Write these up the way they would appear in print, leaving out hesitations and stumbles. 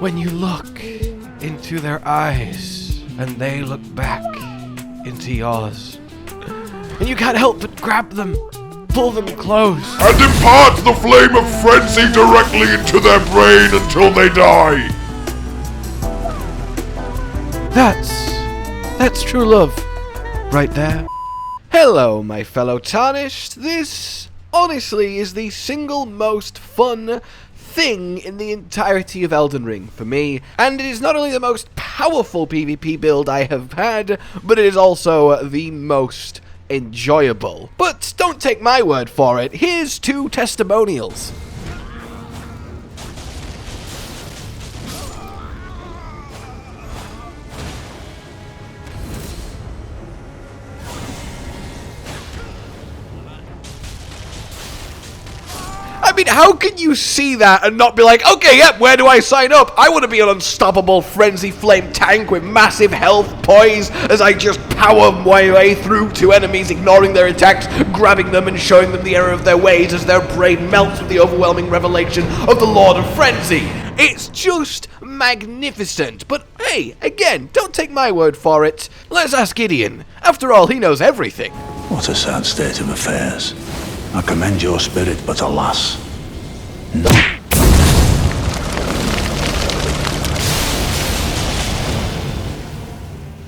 when you look into their eyes and they look back into yours. And you can't help but grab them, pull them close, and impart the flame of frenzy directly into their brain until they die. That's true love, right there. Hello, my fellow Tarnished. This, honestly, is the single most fun thing in the entirety of Elden Ring for me, and it is not only the most powerful PvP build I have had, but it is also the most enjoyable. But don't take my word for it, here's 2 testimonials. I mean, how can you see that and not be like, okay, yep, where do I sign up? I want to be an unstoppable frenzy flame tank with massive health poise as I just power my way through to enemies, ignoring their attacks, grabbing them and showing them the error of their ways as their brain melts with the overwhelming revelation of the Lord of Frenzy. It's just magnificent. But hey, again, don't take my word for it. Let's ask Gideon. After all, he knows everything. What a sad state of affairs. I commend your spirit, but alas, no.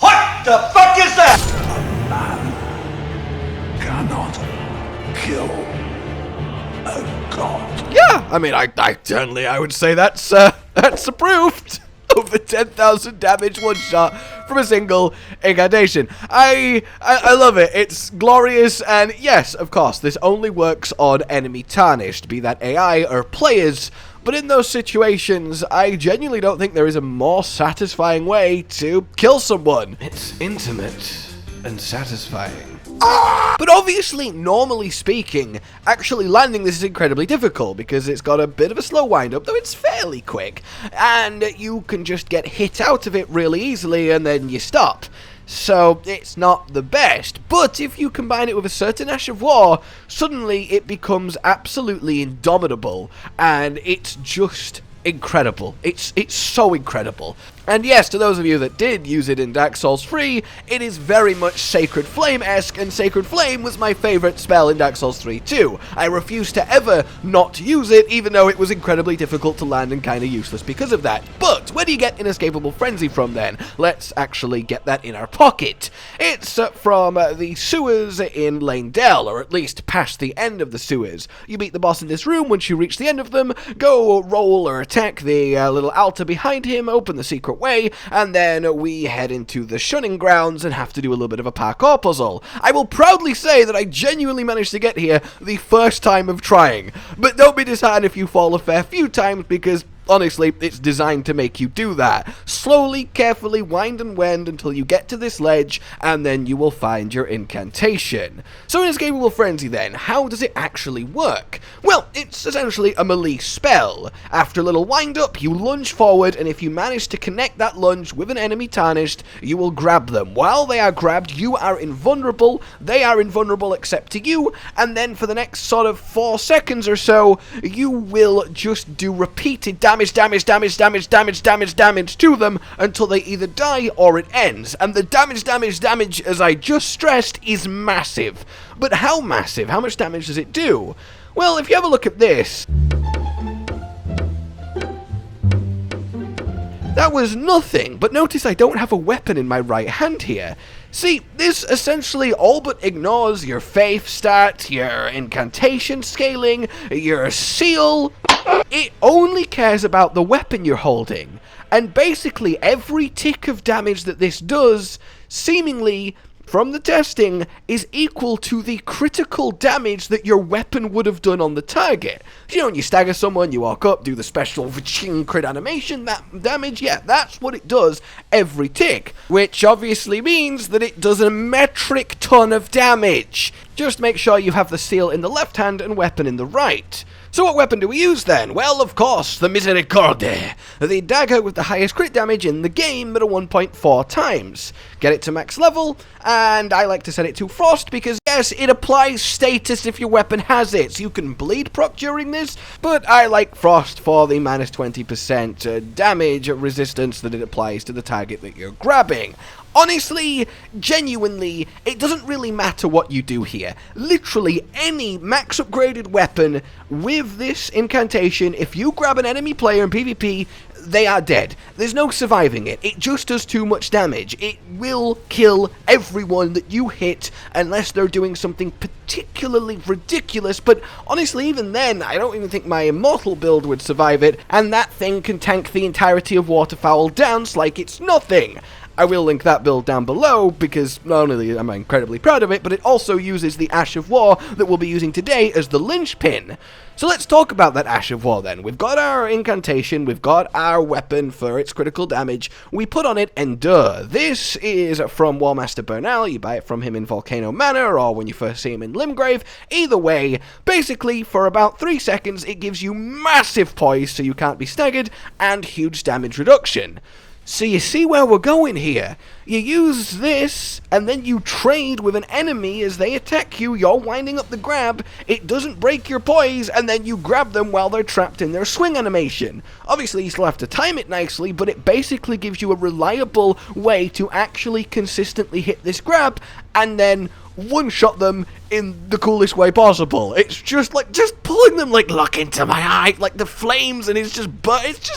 What the fuck is that? A man cannot kill a god. Yeah, I mean, I would say that's approved. Over 10,000 damage one shot from a single incantation. I love it. It's glorious, and yes, of course, this only works on enemy Tarnished, be that AI or players. But in those situations, I genuinely don't think there is a more satisfying way to kill someone. It's intimate and satisfying. But obviously, normally speaking, actually landing this is incredibly difficult because it's got a bit of a slow wind-up, though it's fairly quick, and you can just get hit out of it really easily and then you stop. So it's not the best, but if you combine it with a certain Ash of War, suddenly it becomes absolutely indomitable, and it's just incredible. It's so incredible. And yes, to those of you that did use it in Dark Souls 3, it is very much Sacred Flame-esque, and Sacred Flame was my favourite spell in Dark Souls 3 too. I refused to ever not use it, even though it was incredibly difficult to land and kinda useless because of that. But where do you get Inescapable Frenzy from then? Let's actually get that in our pocket. It's from the sewers in Lane Dell, or at least past the end of the sewers. You beat the boss in this room. Once you reach the end of them, go roll or attack the little altar behind him, open the secret way, and then we head into the shunning grounds and have to do a little bit of a parkour puzzle. I will proudly say that I genuinely managed to get here the first time of trying, but don't be disheartened if you fall a fair few times, because honestly, it's designed to make you do that. Slowly, carefully, wind and wend until you get to this ledge, and then you will find your incantation. So Inescapable Frenzy then, how does it actually work? Well, it's essentially a melee spell. After a little wind up, you lunge forward, and if you manage to connect that lunge with an enemy Tarnished, you will grab them. While they are grabbed, you are invulnerable, they are invulnerable except to you, and then for the next sort of 4 seconds or so, you will just do repeated damage to them until they either die or it ends. And the damage, as I just stressed, is massive. But how massive? How much damage does it do? Well, if you have a look at this, that was nothing, but notice I don't have a weapon in my right hand here. See, this essentially all but ignores your faith stat, your incantation scaling, your seal. It only cares about the weapon you're holding, and basically every tick of damage that this does, seemingly, from the testing, is equal to the critical damage that your weapon would have done on the target. You know, when you stagger someone, you walk up, do the special vaching crit animation, that damage, yeah, that's what it does every tick, which obviously means that it does a metric ton of damage. Just make sure you have the seal in the left hand and weapon in the right. So what weapon do we use then? Well, of course, the Misericorde, the dagger with the highest crit damage in the game at a 1.4 times. Get it to max level, and I like to set it to Frost because, yeah, yes, it applies status if your weapon has it, so you can bleed proc during this, but I like Frost for the minus 20% damage resistance that it applies to the target that you're grabbing. Honestly, genuinely, it doesn't really matter what you do here. Literally any max upgraded weapon with this incantation, if you grab an enemy player in PvP, they are dead. There's no surviving it. It just does too much damage. It will kill everyone that you hit unless they're doing something particularly ridiculous, but honestly, even then, I don't even think my Immortal build would survive it, and that thing can tank the entirety of Waterfowl Dance like it's nothing. I will link that build down below, because not only am I incredibly proud of it, but it also uses the Ash of War that we'll be using today as the linchpin. So let's talk about that Ash of War then. We've got our incantation, we've got our weapon for its critical damage, we put on it Endure. This is from Warmaster Bernal, you buy it from him in Volcano Manor, or when you first see him in Limgrave. Either way, basically, for about 3 seconds, it gives you massive poise so you can't be staggered, and huge damage reduction. So you see where we're going here. You use this, and then you trade with an enemy as they attack you, you're winding up the grab, it doesn't break your poise, and then you grab them while they're trapped in their swing animation. Obviously you still have to time it nicely, but it basically gives you a reliable way to actually consistently hit this grab, and then one-shot them in the coolest way possible. It's just like, just pulling them like, look into my eye, like the flames, and it's just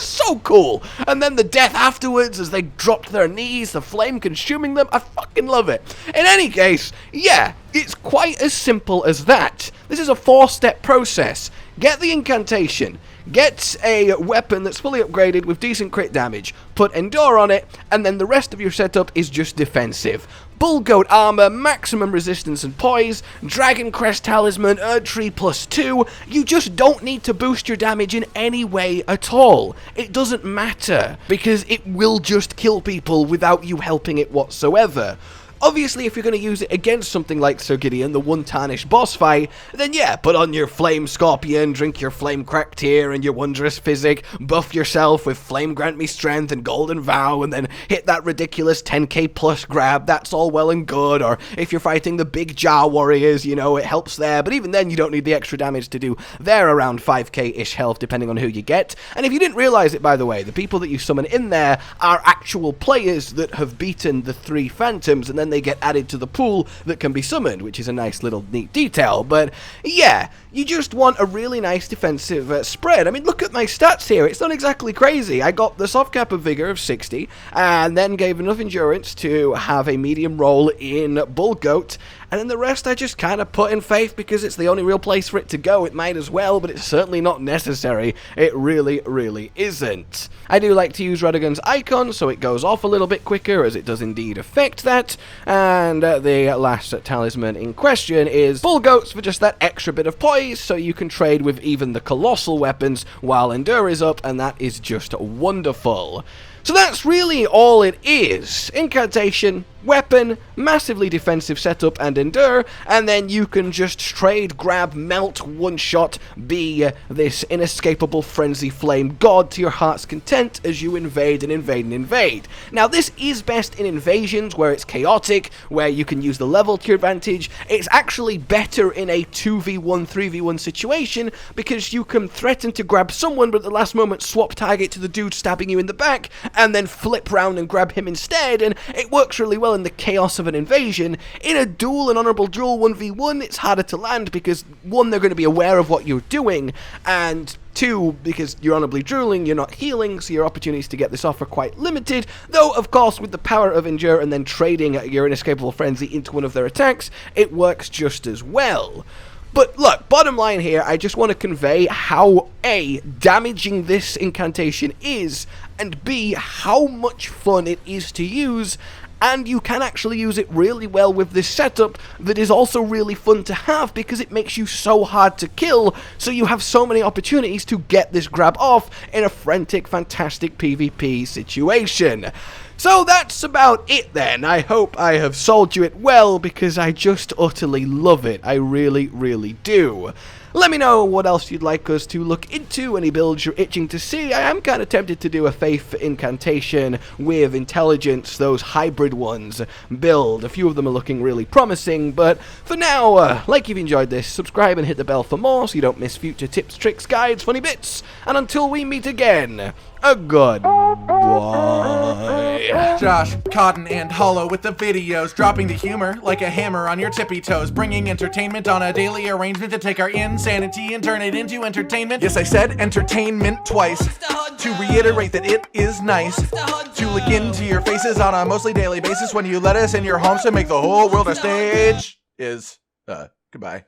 so cool. And then the death afterwards as they drop to their knees, the flame consuming them, I fucking love it. In any case, yeah, it's quite as simple as that. This is a 4-step process. Get the incantation, get a weapon that's fully upgraded with decent crit damage, put Endure on it, and then the rest of your setup is just defensive. Bull-goat armor, maximum resistance and poise, Dragon Crest Talisman, Erdtree +2, you just don't need to boost your damage in any way at all. It doesn't matter, because it will just kill people without you helping it whatsoever. Obviously, if you're going to use it against something like Sir Gideon, the one tarnished boss fight, then yeah, put on your Flame Scorpion, drink your Flame Crack Tear and your Wondrous Physic, buff yourself with Flame Grant Me Strength and Golden Vow, and then hit that ridiculous 10k plus grab, that's all well and good. Or if you're fighting the big Jar Warriors, you know, it helps there, but even then you don't need the extra damage to do. They're around 5k-ish health, depending on who you get. And if you didn't realize it, by the way, the people that you summon in there are actual players that have beaten the 3 Phantoms, and then they get added to the pool that can be summoned, which is a nice little neat detail. But yeah, you just want a really nice defensive spread. I mean, look at my stats here. It's not exactly crazy. I got the soft cap of vigor of 60, and then gave enough endurance to have a medium roll in Bull-goat, and then the rest I just kind of put in faith because it's the only real place for it to go. It might as well, but it's certainly not necessary. It really, really isn't. I do like to use Radagon's icon, so it goes off a little bit quicker, as it does indeed affect that. And the last talisman in question is Bull-goats for just that extra bit of poise, so you can trade with even the colossal weapons while Endure is up, and that is just wonderful. So that's really all it is. Incantation, weapon, massively defensive setup, and Endure, and then you can just trade, grab, melt, one-shot, be this inescapable frenzy flame god to your heart's content as you invade and invade and invade. Now this is best in invasions where it's chaotic, where you can use the level to your advantage. It's actually better in a 2v1, 3v1 situation because you can threaten to grab someone but at the last moment swap target to the dude stabbing you in the back and then flip round and grab him instead, and it works really well in the chaos of an invasion. In a duel, an honorable duel 1v1, it's harder to land because 1, they're going to be aware of what you're doing, and 2, because you're honorably dueling, you're not healing, so your opportunities to get this off are quite limited, though of course with the power of Endure and then trading your Inescapable Frenzy into one of their attacks, it works just as well. But look, bottom line here, I just want to convey how A, damaging this incantation is, and B, how much fun it is to use, and you can actually use it really well with this setup that is also really fun to have because it makes you so hard to kill, so you have so many opportunities to get this grab off in a frantic, fantastic PvP situation. So that's about it then. I hope I have sold you it well because I just utterly love it. I really, really do. Let me know what else you'd like us to look into, any builds you're itching to see. I am kind of tempted to do a Faith Incantation with Intelligence, those hybrid ones, build. A few of them are looking really promising, but for now, like you've enjoyed this, subscribe and hit the bell for more so you don't miss future tips, tricks, guides, funny bits, and until we meet again, a goodbye. Josh, Cotton, and Hollow with the videos, dropping the humor like a hammer on your tippy toes, bringing entertainment on a daily arrangement to take our insanity and turn it into entertainment. Yes, I said entertainment twice, to reiterate that it is nice to look into your faces on a mostly daily basis when you let us in your homes to make the whole world a stage. Goodbye.